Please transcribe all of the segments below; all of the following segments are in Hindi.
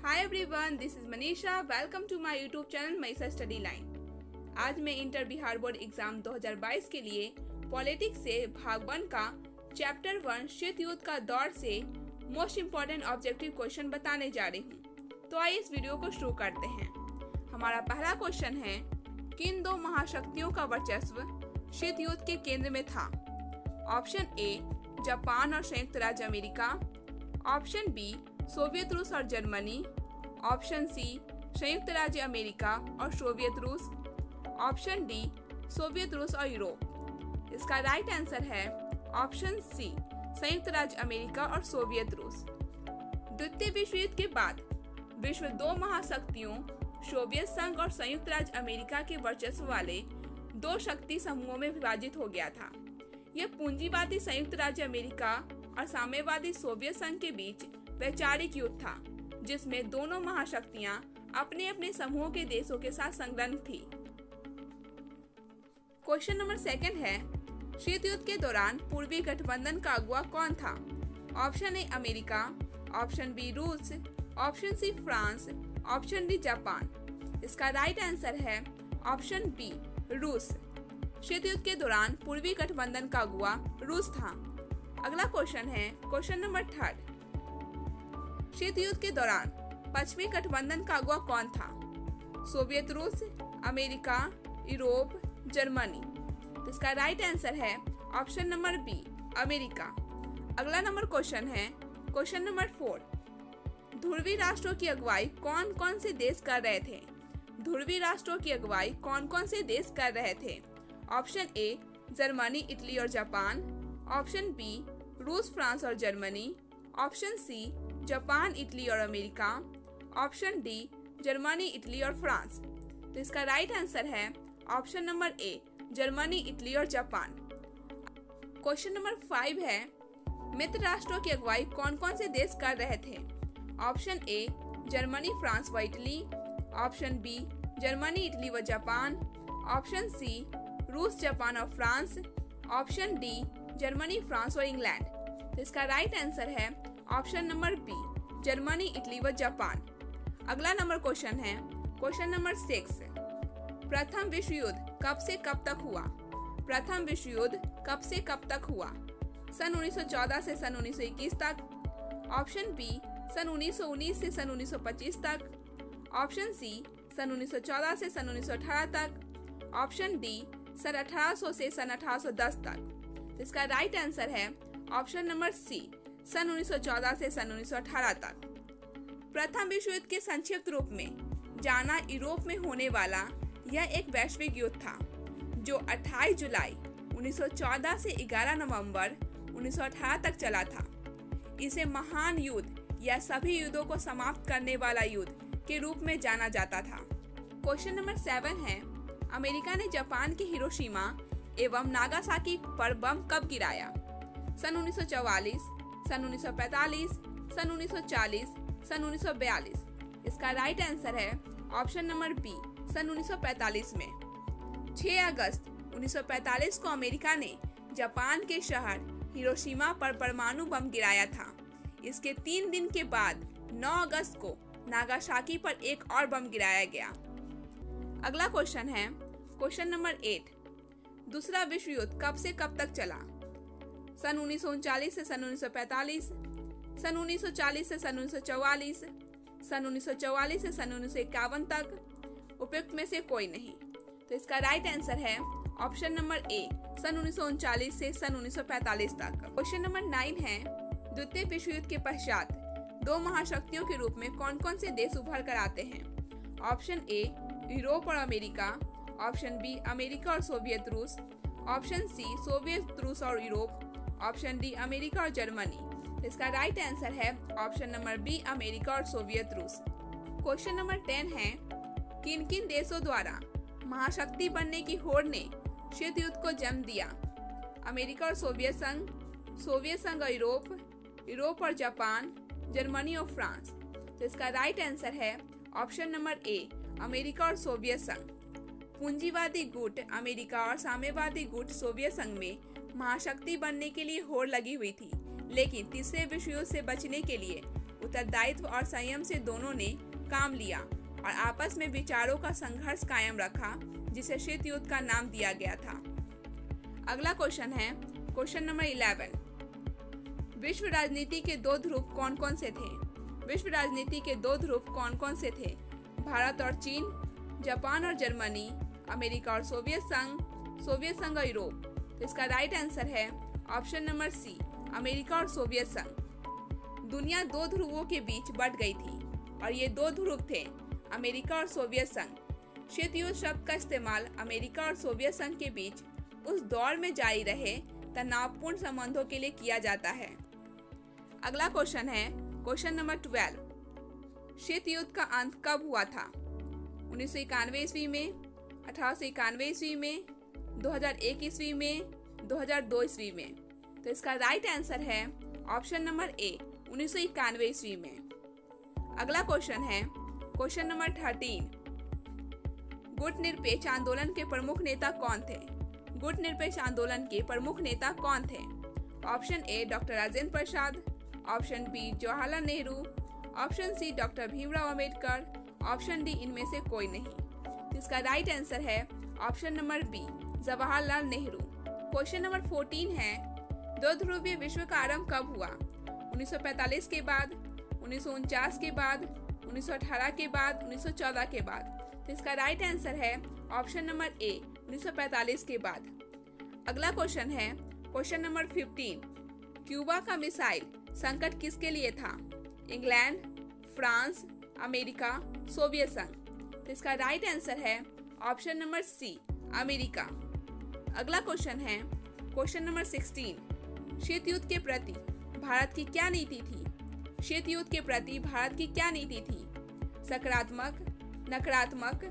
Hi everyone, this is Manisha. Welcome to my YouTube channel Manisha study line. आज मैं इंटर बिहार बोर्ड एग्जाम 2022 के लिए पॉलिटिक्स से भाग 1 का चैप्टर 1 शीत युद्ध का दौर से मोस्ट इम्पोर्टेंट ऑब्जेक्टिव क्वेश्चन बताने जा रही हूँ। तो आइए इस वीडियो को शुरू करते हैं। हमारा पहला क्वेश्चन है, किन दो महाशक्तियों का वर्चस्व शीत युद्ध के केंद्र में था? ऑप्शन ए जापान और संयुक्त राज्य अमेरिका, ऑप्शन बी सोवियत रूस और जर्मनी, ऑप्शन सी संयुक्त राज्य अमेरिका और सोवियत रूस, ऑप्शन डी सोवियत रूस और यूरोप। इसका राइट आंसर है ऑप्शन सी संयुक्त राज्य अमेरिका और सोवियत रूस। द्वितीय विश्व युद्ध के बाद विश्व दो महाशक्तियों सोवियत संघ और संयुक्त राज्य अमेरिका के वर्चस्व वाले दो शक्ति समूहों में विभाजित हो गया था। यह पूंजीवादी संयुक्त राज्य अमेरिका और साम्यवादी सोवियत संघ के बीच वैचारिक युद्ध था, जिसमें दोनों महाशक्तियां अपने अपने समूहों के देशों के साथ संलग्न थी। क्वेश्चन नंबर 2 है, शीत युद्ध के दौरान पूर्वी गठबंधन का अगुवा कौन था? Option A America, option B रूस, option C France, option D Japan. इसका राइट आंसर है ऑप्शन बी रूस। शीत युद्ध के दौरान पूर्वी गठबंधन का अगुवा रूस था। अगला क्वेश्चन है, क्वेश्चन नंबर 3। शीत युद्ध के दौरान पश्चिमी गठबंधन का अगुवा कौन था? सोवियत रूस, अमेरिका, यूरोप, जर्मनी। इसका राइट आंसर है ऑप्शन नंबर बी अमेरिका। अगला नंबर क्वेश्चन है, क्वेश्चन नंबर 4। ध्रुवीय राष्ट्रों की अगुवाई कौन कौन से देश कर रहे थे? ध्रुवीय राष्ट्रों की अगुवाई कौन कौन से देश कर रहे थे? ऑप्शन ए जर्मनी, इटली और जापान, ऑप्शन बी रूस, फ्रांस और Germany, option C Japan, Italy और America, option D Germany, Italy और फ्रांस। तो इसका राइट आंसर है option number A Germany, Italy और जापान। क्वेश्चन नंबर 5 है, मित्र राष्ट्रों की अगुवाई कौन कौन से देश कर रहे थे? ऑप्शन ए जर्मनी, फ्रांस व Italy, option B Germany, Italy व जापान, ऑप्शन सी रूस, जापान और France, option D Germany, France और इंग्लैंड। तो इसका राइट आंसर है option number B Germany, Italy व जापान। अगला नंबर क्वेश्चन है, क्वेश्चन नंबर 6। प्रथम विश्व युद्ध कब से कब तक हुआ? प्रथम विश्व युद्ध कब से कब तक हुआ? सन 1914 से सन 1921 तक, ऑप्शन बी सन 1919 से सन 1925 तक, ऑप्शन सी सन 1914 से सन 1918 तक, ऑप्शन डी सन 1800 से सन 1810 तक। इसका राइट आंसर है ऑप्शन नंबर सी सन 1914 से सन 1918 तक। प्रथम विश्व युद्ध के संक्षिप्त रूप में जाना यूरोप में होने वाला यह एक वैश्विक युद्ध था, जो 28 जुलाई 1914 से 11 नवंबर 1918 तक चला था। इसे महान युद्ध या सभी युद्धों को समाप्त करने वाला युद्ध के रूप में जाना जाता था। क्वेश्चन नंबर 7 है, अमेरिका ने जापान के हिरोशिमा एवं नागासाकी पर बम कब गिराया? सन 1944, सन 1945, सन 1940, सन 1942। इसका राइट आंसर है ऑप्शन नंबर बी सन 1945 में। 6 अगस्त 1945 को अमेरिका ने जापान के शहर हिरोशिमा पर परमाणु बम गिराया था। इसके 3 दिन के बाद 9 अगस्त को नागासाकी पर एक और बम गिराया गया। अगला क्वेश्चन है, क्वेश्चन नंबर 8। दूसरा विश्व युद्ध कब से कब तक चला? सन 1939 से सन 1945, सन 1940 से सन 1944, सन 1944 से सन 1951 तक, उपयुक्त में से कोई नहीं। तो इसका राइट आंसर है ऑप्शन नंबर ए सन 1939 से सन 1945 तक। क्वेश्चन नंबर 9 है, द्वितीय विश्व युद्ध के पश्चात दो महाशक्तियों के रूप में कौन कौन से देश उभर कर आते हैं? ऑप्शन ए यूरोप और अमेरिका, ऑप्शन बी अमेरिका और सोवियत रूस, ऑप्शन सी सोवियत रूस और यूरोप, ऑप्शन डी अमेरिका और जर्मनी। इसका राइट आंसर है ऑप्शन नंबर बी अमेरिका और सोवियत रूस। क्वेश्चन नंबर 10 है, किन किन देशों द्वारा महाशक्ति बनने की होड़ ने शीत युद्ध को जन्म दिया? अमेरिका और सोवियत संघ, सोवियत संघ और यूरोप, यूरोप और जापान, जर्मनी और फ्रांस। तो इसका राइट आंसर है ऑप्शन नंबर ए अमेरिका और सोवियत संघ। पूंजीवादी गुट अमेरिका और साम्यवादी गुट सोवियत संघ में महाशक्ति बनने के लिए होड़ लगी हुई थी, लेकिन तीसरे विश्व युद्ध से बचने के लिए उत्तरदायित्व और संयम से दोनों ने काम लिया और आपस में विचारों का संघर्ष कायम रखा, जिसे शीत युद्ध का नाम दिया गया था। अगला क्वेश्चन है क्वेश्चन नंबर 11। विश्व राजनीति के दो ध्रुव कौन कौन से थे? विश्व राजनीति के दो ध्रुव कौन कौन से थे? भारत और चीन, जापान और जर्मनी, अमेरिका और सोवियत संघ और यूरोप। तो इसका राइट आंसर है ऑप्शन नंबर सी, अमेरिका और सोवियत संघ। दुनिया दो ध्रुवों के बीच बट गई थी और ये दो ध्रुव थे अमेरिका और सोवियत संघ। शीत युद्ध शब्द का इस्तेमाल अमेरिका और सोवियत संघ के बीच उस दौर में जारी रहे तनावपूर्ण संबंधों के लिए किया जाता है। अगला क्वेश्चन है क्वेश्चन नंबर 12। शीत युद्ध का अंत कब हुआ था? 1991 ईस्वी में, 1891 ईस्वी में, 2001 ईस्वी में, 2002 ईस्वी में। तो इसका राइट आंसर है ऑप्शन नंबर ए, 1991 ईस्वी में। अगला क्वेश्चन है क्वेश्चन नंबर 13। गुट निरपेक्ष आंदोलन के प्रमुख नेता कौन थे? गुट निरपेक्ष आंदोलन के प्रमुख नेता कौन थे? Option A doctor Rajendra Prasad, option B Jawaharlal Nehru, option C doctor Bhimrao Ambedkar, option D इनमें से कोई नहीं। तो इसका राइट आंसर है option number B, Jawaharlal Nehru. Question number 14 है दो ध्रुवीय विश्व का आरंभ कब हुआ? 1945 के बाद, 1949 के बाद, 1918 के बाद, 1914 के बाद। तो इसका राइट आंसर है ऑप्शन नंबर ए, 1945 के बाद। अगला क्वेश्चन है क्वेश्चन नंबर 15। क्यूबा का मिसाइल संकट किसके लिए था? इंग्लैंड, फ्रांस, अमेरिका, सोवियत संघ। तो इसका राइट आंसर है ऑप्शन नंबर सी, अमेरिका। अगला क्वेश्चन है क्वेश्चन नंबर 16। शीत युद्ध के प्रति भारत की क्या नीति थी? शीत युद्ध के प्रति भारत की क्या नीति थी? सकारात्मक, नकारात्मक,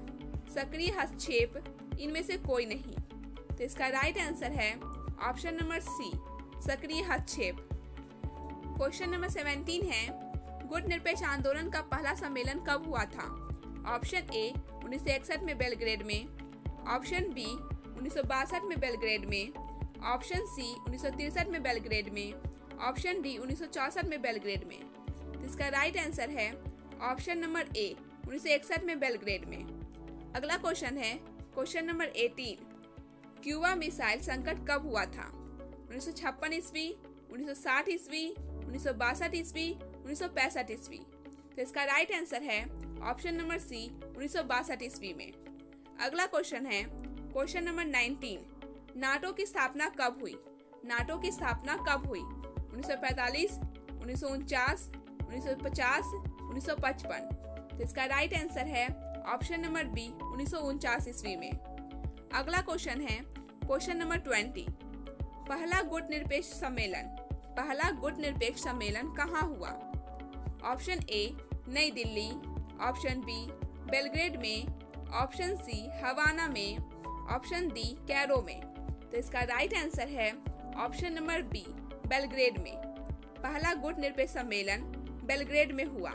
सक्रिय हस्तक्षेप, इनमें से कोई नहीं। तो इसका राइट आंसर है ऑप्शन नंबर सी, सक्रिय हस्तक्षेप। क्वेश्चन नंबर 17 है गुट निरपेक्ष आंदोलन का पहला सम्मेलन कब हुआ था? ऑप्शन ए 1961 में बेलग्रेड में, ऑप्शन बी 1962 में बेलग्रेड में, ऑप्शन सी 1963 में बेलग्रेड में, ऑप्शन डी 1964 में बेलग्रेड में। तो इसका राइट आंसर है ऑप्शन नंबर ए, 1961 में बेलग्रेड में। अगला क्वेश्चन है क्वेश्चन नंबर 18। क्यूबा मिसाइल संकट कब हुआ था? 1956 ईस्वी, 1960 ईस्वी, 1962 ईस्वी, 1965 ईस्वी। तो इसका राइट आंसर है ऑप्शन नंबर सी, 1962 ईस्वी में। अगला क्वेश्चन है क्वेश्चन नंबर 19। नाटो की स्थापना कब हुई? नाटो की स्थापना कब हुई? 1945, 1949, 1950, 1955। तो इसका राइट आंसर है ऑप्शन नंबर बी, 1949 ईस्वी में। अगला क्वेश्चन है क्वेश्चन नंबर 20। पहला गुट निरपेक्ष सम्मेलन कहाँ हुआ? ऑप्शन ए नई दिल्ली, ऑप्शन बी बेलग्रेड में, ऑप्शन सी हवाना में, ऑप्शन डी कैरो में। तो इसका राइट आंसर है ऑप्शन नंबर बी, बेलग्रेड में। पहला गुट निरपेक्ष सम्मेलन बेलग्रेड में हुआ।